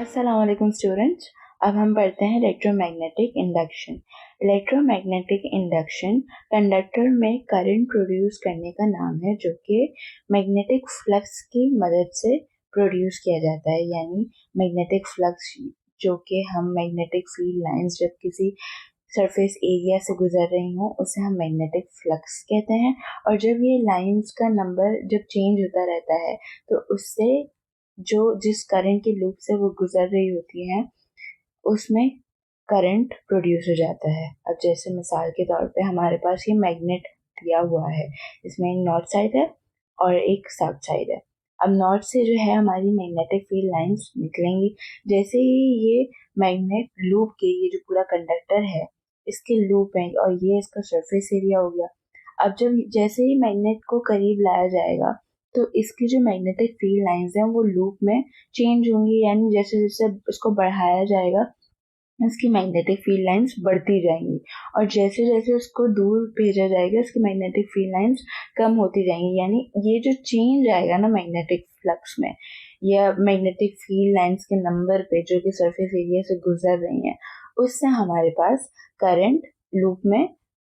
अस्सलाम वालेकुम स्टूडेंट्स। अब हम पढ़ते हैं electromagnetic induction. Electromagnetic induction conductor में करंट प्रोड्यूस करने का नाम है जो कि मैग्नेटिक फ्लक्स की मदद से प्रोड्यूस किया जाता है। यानी मैग्नेटिक फ्लक्स जो कि हम मैग्नेटिक फील्ड लाइंस जब किसी सरफेस एरिया से गुजर रही हूँ उसे हम मैग्नेटिक फ्लक्स कहते हैं। और जब ये लाइंस का नंबर जब चेंज होता रहता है तो उससे जो जिस करंट के लूप से वो गुजर रही होती है उसमें करंट प्रोड्यूस हो जाता है। अब जैसे मिसाल के तौर पे हमारे पास ये मैग्नेट दिया हुआ है, इसमें एक नॉर्थ साइड है और एक साउथ साइड है। अब नॉर्थ से जो है हमारी मैग्नेटिक फील्ड लाइंस निकलेंगी। जैसे ही ये मैग्नेट लूप के ये जो पूरा कंडक्टर है इसके लूप है और ये इसका सरफेस एरिया हो गया। अब जब जैसे ही मैग्नेट को करीब लाया जाएगा तो इसकी जो मैग्नेटिक फील्ड लाइंस हैं वो लूप में चेंज होंगी। यानी जैसे जैसे इसको बढ़ाया जाएगा इसकी मैग्नेटिक फील्ड लाइंस बढ़ती जाएंगी और जैसे जैसे उसको दूर भेजा जाएगा इसकी मैग्नेटिक फील्ड लाइंस कम होती जाएंगी। यानी ये जो चेंज आएगा ना मैग्नेटिक फ्लक्स में या मैग्नेटिक फील्ड लाइंस के नंबर पे जो कि सरफेस एरिया से गुजर रही हैं उससे हमारे पास करंट लूप में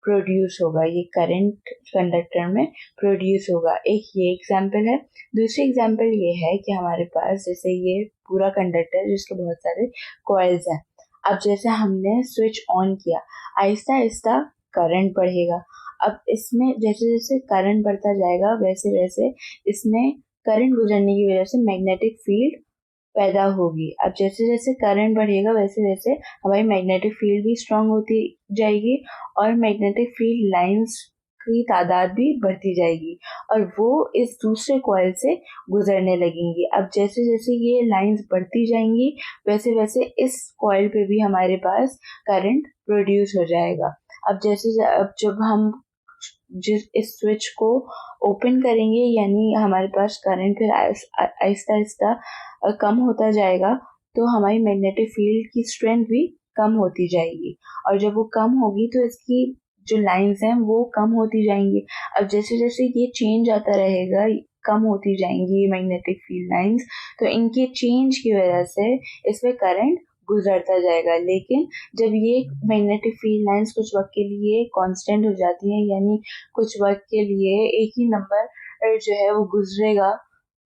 प्रोड्यूस होगा। ये करंट कंडक्टर में प्रोड्यूस होगा। एक ये एग्जांपल है। दूसरी एग्जांपल ये है कि हमारे पास जैसे ये पूरा कंडक्टर जिसके बहुत सारे कॉइल्स हैं। अब जैसे हमने स्विच ऑन किया आहिस्ता आहिस्ता करंट बढ़ेगा। अब इसमें जैसे जैसे करंट बढ़ता जाएगा वैसे वैसे इसमें करंट गुजरने की वजह से मैग्नेटिक फील्ड पैदा होगी। अब जैसे जैसे करंट बढ़ेगा वैसे वैसे हमारी मैग्नेटिक फील्ड भी स्ट्रांग होती जाएगी और मैग्नेटिक फील्ड लाइंस की तादाद भी बढ़ती जाएगी और वो इस दूसरे कॉइल से गुजरने लगेंगी। अब जैसे जैसे ये लाइंस बढ़ती जाएंगी वैसे वैसे इस कॉइल पे भी हमारे पास करंट प्रोड्यूस हो जाएगा। अब अब जब हम जिस इस स्विच को ओपन करेंगे यानी हमारे पास करंट फिर आहिस्ता आहिस्ता कम होता जाएगा तो हमारी मैग्नेटिक फील्ड की स्ट्रेंथ भी कम होती जाएगी और जब वो कम होगी तो इसकी जो लाइंस हैं वो कम होती जाएंगी। अब जैसे जैसे ये चेंज आता रहेगा कम होती जाएंगी मैग्नेटिक फील्ड लाइंस तो इनके चेंज की वजह से इसमें करंट गुजरता जाएगा। लेकिन जब ये मैग्नेटिक फील्ड लाइंस कुछ वक्त के लिए कांस्टेंट हो जाती हैं यानी कुछ वक्त के लिए एक ही नंबर जो है वो गुजरेगा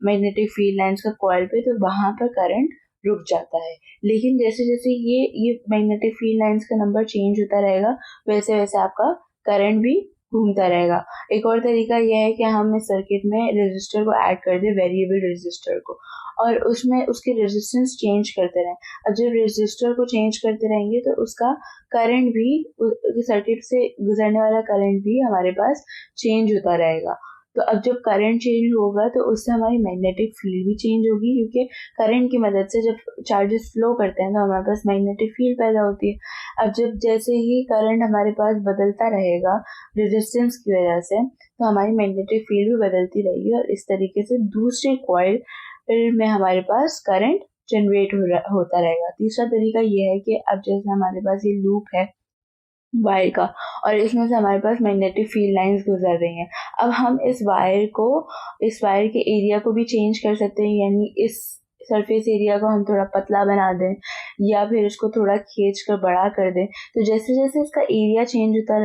मैग्नेटिक फील्ड लाइंस का कॉइल पे तो वहां पर करंट रुक जाता है। लेकिन जैसे जैसे ये मैग्नेटिक फील्ड लाइंस का नंबर चेंज होता रहेगा वैसे वैसे आपका करंट भी घूमता रहेगा। एक और तरीका यह है कि हम इस सर्किट में रेजिस्टर को ऐड कर दें, वेरिएबल रेजिस्टर को, और उसमें उसकी रेजिस्टेंस चेंज करते रहें। अब जब रेजिस्टर को चेंज करते रहेंगे तो उसका करंट भी सर्किट से गुजरने वाला करंट भी हमारे पास चेंज होता रहेगा। तो अब जब करंट चेंज होगा तो उससे हमारी मैग्नेटिक फील्ड भी चेंज होगी क्योंकि करंट की मदद से जब चार्जेस फ्लो करते हैं तो हमारे पास मैग्नेटिक फील्ड पैदा होती है। अब जब जैसे ही करंट हमारे पास बदलता रहेगा रेजिस्टेंस की वजह से तो हमारी मैग्नेटिक फील्ड भी बदलती रहेगी और इस तरीके से दूसरे कॉइल में हमारे पास करंट जनरेट होता रहेगा। तीसरा तरीका ये है कि अब जैसे हमारे पास ये लूप है वायर का और इसमें से हमारे पास मैग्नेटिक फील्ड लाइंस गुजर रही हैं। अब हम इस वायर के एरिया को भी चेंज कर सकते हैं। यानी इस सरफेस एरिया को हम थोड़ा पतला बना दें या फिर इसको थोड़ा खींच कर बड़ा कर दें। तो जैसे जैसे इसका एरिया चेंज होता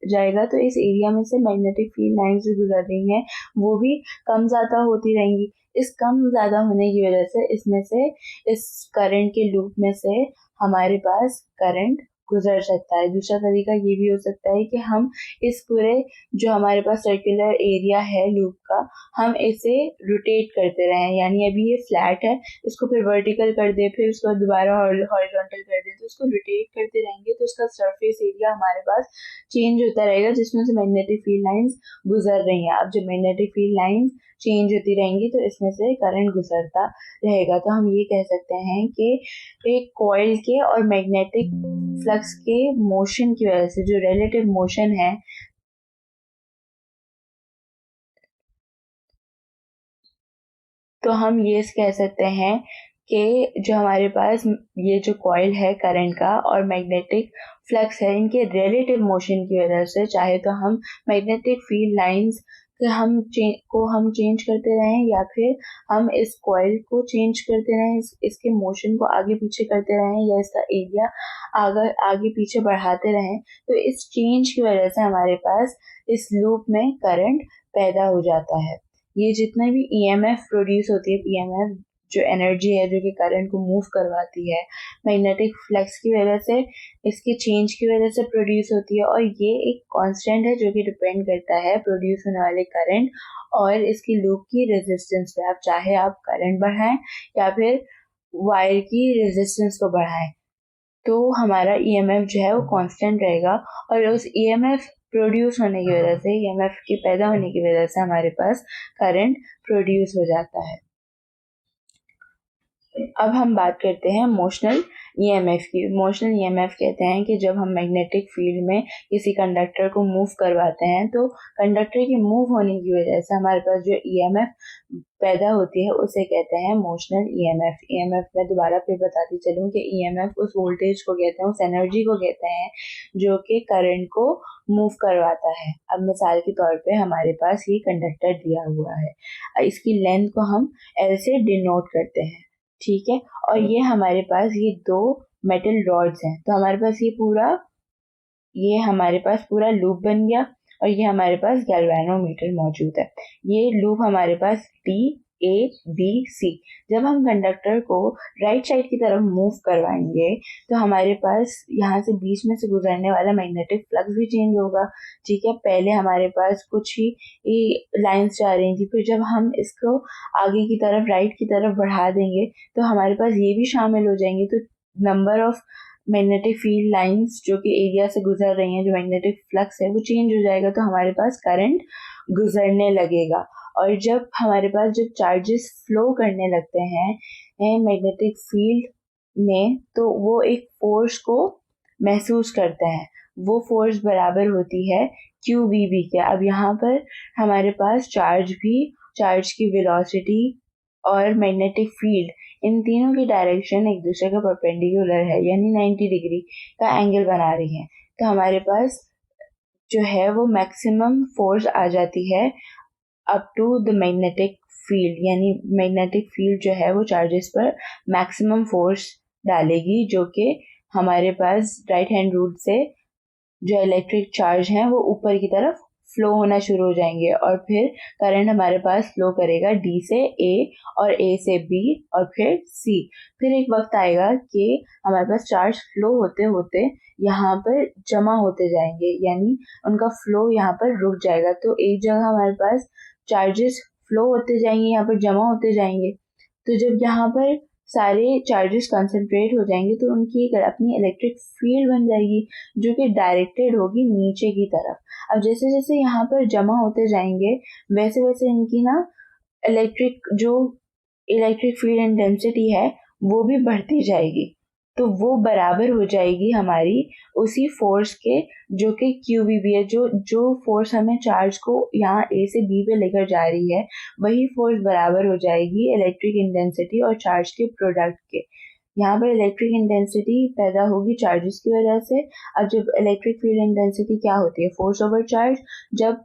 जाएगा तो इस एरिया में से मैग्नेटिक फील्ड लाइंस जो गुजर रही हैं वो भी कम ज़्यादा होती रहेंगी। इस कम ज़्यादा होने की वजह से इसमें से इस करंट के लूप में से हमारे पास करंट गुजर सकता है। दूसरा तरीका ये भी हो सकता है कि हम इस पूरे जो हमारे पास सर्कुलर एरिया है लूप का हम इसे रोटेट करते रहें। यानी अभी ये फ्लैट है इसको फिर वर्टिकल कर दे फिर उसको दोबारा हॉरिजॉन्टल कर दे तो उसको रोटेट करते रहेंगे तो उसका सरफेस एरिया हमारे पास चेंज होता रहेगा जिसमें से मैग्नेटिक फील्ड लाइंस गुजर रही हैं। अब जब मैग्नेटिक फील्ड लाइंस चेंज होती रहेंगी तो इसमें से करंट गुजरता रहेगा। तो हम ये कह सकते हैं कि एक कॉइल के और मैग्नेटिक फ्लक्स के मोशन की वजह से जो रिलेटिव मोशन है तो हम ये कह सकते हैं कि जो हमारे पास ये जो कॉइल है करंट का और मैग्नेटिक फ्लक्स है इनके रिलेटिव मोशन की वजह से चाहे तो हम मैग्नेटिक फील्ड लाइंस कि हम चेंज करते रहें या फिर हम इस कॉइल को चेंज करते रहें, इसके मोशन को आगे पीछे करते रहें या इसका एरिया आगे पीछे बढ़ाते रहें, तो इस चेंज की वजह से हमारे पास इस लूप में करंट पैदा हो जाता है। ये जितने भी EMF प्रोड्यूस होती है, PMF जो एनर्जी है जो कि करंट को मूव करवाती है, मैग्नेटिक फ्लक्स की वजह से, इसके चेंज की वजह से प्रोड्यूस होती है, और ये एक कांस्टेंट है जो कि डिपेंड करता है प्रोड्यूस होने वाले करंट और इसकी लूप की रेजिस्टेंस पे। आप चाहे आप करंट बढ़ाएं या फिर वायर की रेजिस्टेंस को बढ़ाएं, तो हमारा EMF जो है वो कांस्टेंट रहेगा, और उस EMF प्रोड्यूस होने की वजह से, EMF के पैदा होने की वजह से हमारे पास करंट प्रोड्यूस हो जाता है। अब हम बात करते हैं मोशनल EMF की। मोशनल EMF कहते हैं कि जब हम मैग्नेटिक फील्ड में किसी कंडक्टर को मूव करवाते हैं, तो कंडक्टर के मूव होने की वजह से हमारे पास जो EMF पैदा होती है उसे कहते हैं मोशनल EMF मैं दोबारा फिर बताती चलूँ कि EMF उस वोल्टेज को कहते हैं, उस एनर्जी को कहते हैं जो कि करंट को मूव करवाता है। अब मिसाल के तौर पे हमारे पास ये कंडक्टर दिया हुआ है, इसकी लेंथ को हम L से डिनोट करते हैं, ठीक है, और ये हमारे पास ये 2 मेटल रॉड्स हैं, तो हमारे पास पूरा लूप बन गया, और ये हमारे पास गैल्वेनोमीटर मौजूद है। ये लूप हमारे पास DABC। जब हम कंडक्टर को राइट साइड की तरफ मूव करवाएंगे तो हमारे पास यहाँ से बीच में से गुजरने वाला मैग्नेटिक फ्लक्स भी चेंज होगा, ठीक है। पहले हमारे पास कुछ ही लाइंस जा रही थी, फिर जब हम इसको आगे की तरफ राइट की तरफ बढ़ा देंगे तो हमारे पास ये भी शामिल हो जाएंगे, तो number of magnetic field lines जो कि एरिया से गुजर रही हैं, जो मैग्नेटिक फ्लक्स है वो चेंज हो जाएगा, तो हमारे पास करंट गुजरने लगेगा। और जब हमारे पास जब चार्जेस फ्लो करने लगते हैं मैग्नेटिक फील्ड में, तो वो एक फोर्स को महसूस करते हैं। वो फोर्स बराबर होती है QVB के। अब यहाँ पर हमारे पास चार्ज की वेलोसिटी और मैग्नेटिक फील्ड, इन तीनों की डायरेक्शन एक दूसरे के परपेंडिकुलर है, यानी 90 डिग्री का एंगल बना रही है, तो हमारे पास जो है वो मैक्सिमम फोर्स आ जाती है up to the magnetic field, यानी मैग्नेटिक फील्ड जो है वो चार्जेस पर मैक्सिमम फोर्स डालेगी, जो कि हमारे पास राइट हैंड रूल से जो इलेक्ट्रिक चार्ज हैं वो ऊपर की तरफ फ्लो होना शुरू हो जाएंगे, और फिर करंट हमारे पास फ्लो करेगा D से A और A से B और फिर C। फिर एक वक्त आएगा कि हमारे पास चार्ज फ्लो होते होते यहाँ पर जमा होते जाएंगे, यानी उनका फ्लो यहाँ पर रुक जाएगा, तो एक जगह हमारे पास चार्जेस फ्लो होते जाएंगे, यहाँ पर जमा होते जाएंगे। तो जब यहाँ पर सारे चार्जेस कंसंट्रेट हो जाएंगे तो उनकी एक अपनी इलेक्ट्रिक फील्ड बन जाएगी जो कि डायरेक्टेड होगी नीचे की तरफ। अब जैसे जैसे यहाँ पर जमा होते जाएंगे वैसे वैसे इनकी ना इलेक्ट्रिक फील्ड इंटेंसिटी है वो भी बढ़ती जाएगी, तो वो बराबर हो जाएगी हमारी उसी फोर्स के जो कि QVB है। जो फोर्स हमें चार्ज को यहाँ A से B पे लेकर जा रही है, वही फोर्स बराबर हो जाएगी इलेक्ट्रिक इंटेंसिटी और चार्ज के प्रोडक्ट के। यहाँ पर इलेक्ट्रिक इंटेंसिटी पैदा होगी चार्जेस की वजह से। अब जब इलेक्ट्रिक फील्ड इंटेंसिटी क्या होती है, फोर्स ओवर चार्ज। जब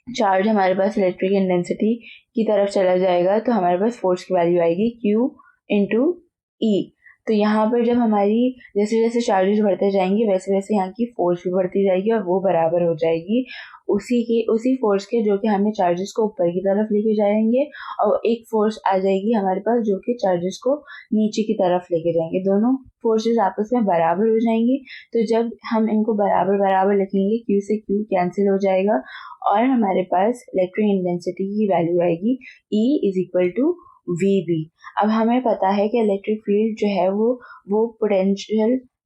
चार्ज हमारे पास इलेक्ट्रिक इंटेंसिटी की तरफ चला जाएगा तो हमारे पास फोर्स की वैल्यू आएगी Q इंटू E। तो यहाँ पर जब हमारी जैसे जैसे चार्जेस बढ़ते जाएंगे वैसे वैसे यहाँ की फोर्स भी बढ़ती जाएगी और वो बराबर हो जाएगी उसी फोर्स के जो कि हमें चार्जेस को ऊपर की तरफ लेके जाएंगे, और एक फोर्स आ जाएगी हमारे पास जो कि चार्जेस को नीचे की तरफ लेके जाएंगे। दोनों फोर्सेस आपस में बराबर हो जाएंगी, तो जब हम इनको बराबर बराबर लिखेंगे Q से Q कैंसिल हो जाएगा और हमारे पास इलेक्ट्रिक इंटेंसिटी की वैल्यू आएगी E is equal to VB। अब हमें पता है कि इलेक्ट्रिक फील्ड जो है वो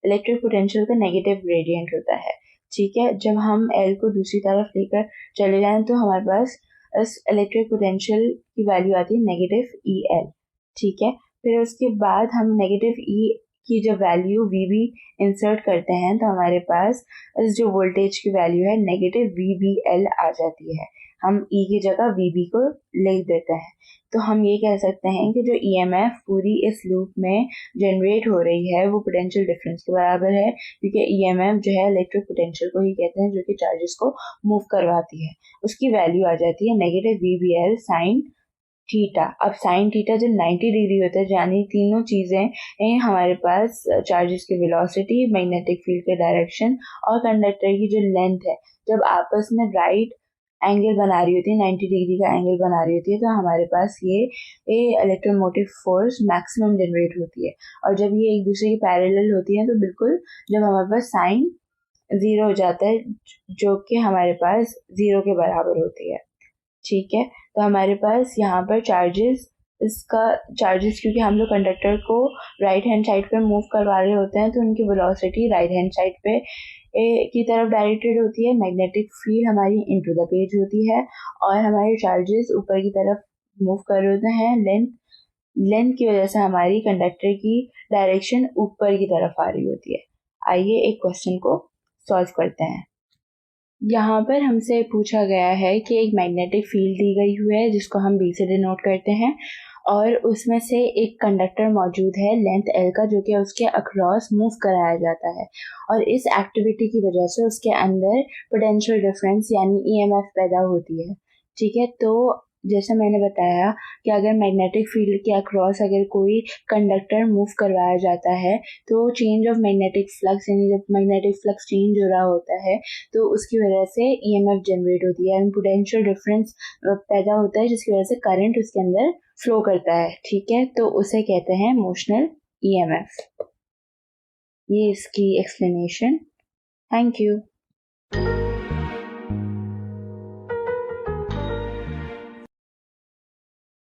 इलेक्ट्रिक पोटेंशियल का नेगेटिव ग्रेडियंट होता है, ठीक है। जब हम L को दूसरी तरफ लेकर चले जाएं तो हमारे पास इस इलेक्ट्रिक पोटेंशियल की वैल्यू आती है नेगेटिव EL, ठीक है। फिर उसके बाद हम नेगेटिव E की जब वैल्यू VB इंसर्ट करते हैं तो हमारे पास इस जो वोल्टेज की वैल्यू है नेगेटिव VBL आ जाती है। हम ई की जगह वी बी को लिख देते हैं। तो हम ये कह सकते हैं कि जो ईएमएफ पूरी इस लूप में जनरेट हो रही है वो पोटेंशियल डिफरेंस के बराबर है, क्योंकि ईएमएफ जो है इलेक्ट्रिक पोटेंशियल को ही कहते हैं जो कि चार्जेस को मूव करवाती है। उसकी वैल्यू आ जाती है negative V B L sine theta. अब साइन थीटा जब 90 डिग्री होता है, यानी तीनों चीज़ें हमारे पास चार्जेस की वेलोसिटी, मैग्नेटिक फील्ड के डायरेक्शन और कंडक्टर की जो लेंथ है, जब आपस में राइट एंगल बना रही होती है, 90 डिग्री का एंगल बना रही होती है, तो हमारे पास ये इलेक्ट्रोमोटिव फोर्स मैक्सिमम जनरेट होती है। और जब ये एक दूसरे के पैरेलल होती है तो बिल्कुल जब हमारे पास साइन ज़ीरो हो जाता है, जो कि हमारे पास ज़ीरो के बराबर होती है। ठीक है, तो हमारे पास यहाँ पर चार्जेस क्योंकि हम लोग कंडक्टर को राइट हैंड साइड पे मूव करवा रहे होते हैं, तो उनकी वेलोसिटी राइट हैंड साइड पे की तरफ डायरेक्टेड होती है। मैग्नेटिक फील्ड हमारी इनटू द पेज होती है और हमारे चार्जेस ऊपर की तरफ मूव कर रहे होते हैं। लेंथ की वजह से हमारी कंडक्टर की डायरेक्शन ऊपर की तरफ आ रही होती है। आइए एक क्वेश्चन को सॉल्व करते हैं। यहाँ पर हमसे पूछा गया है कि एक मैग्नेटिक फील्ड दी गई हुई है जिसको हम बी से डिनोट करते हैं, और उसमें से एक कंडक्टर मौजूद है लेंथ एल का, जो कि उसके अक्रॉस मूव कराया जाता है, और इस एक्टिविटी की वजह से उसके अंदर पोटेंशियल डिफरेंस यानी ईएमएफ पैदा होती है। ठीक है, तो जैसे मैंने बताया कि अगर मैग्नेटिक फील्ड के अक्रॉस अगर कोई कंडक्टर मूव करवाया जाता है तो चेंज ऑफ मैग्नेटिक फ्लक्स, यानी जब मैग्नेटिक फ्लक्स चेंज हो रहा होता है तो उसकी वजह से ईएमएफ जनरेट होती है एंड पोटेंशियल डिफरेंस पैदा होता है, जिसकी वजह से करंट उसके अंदर फ्लो करता है। ठीक है, तो उसे कहते हैं मोशनल ईएमएफ। ये इसकी एक्सप्लेनेशन। Thank you.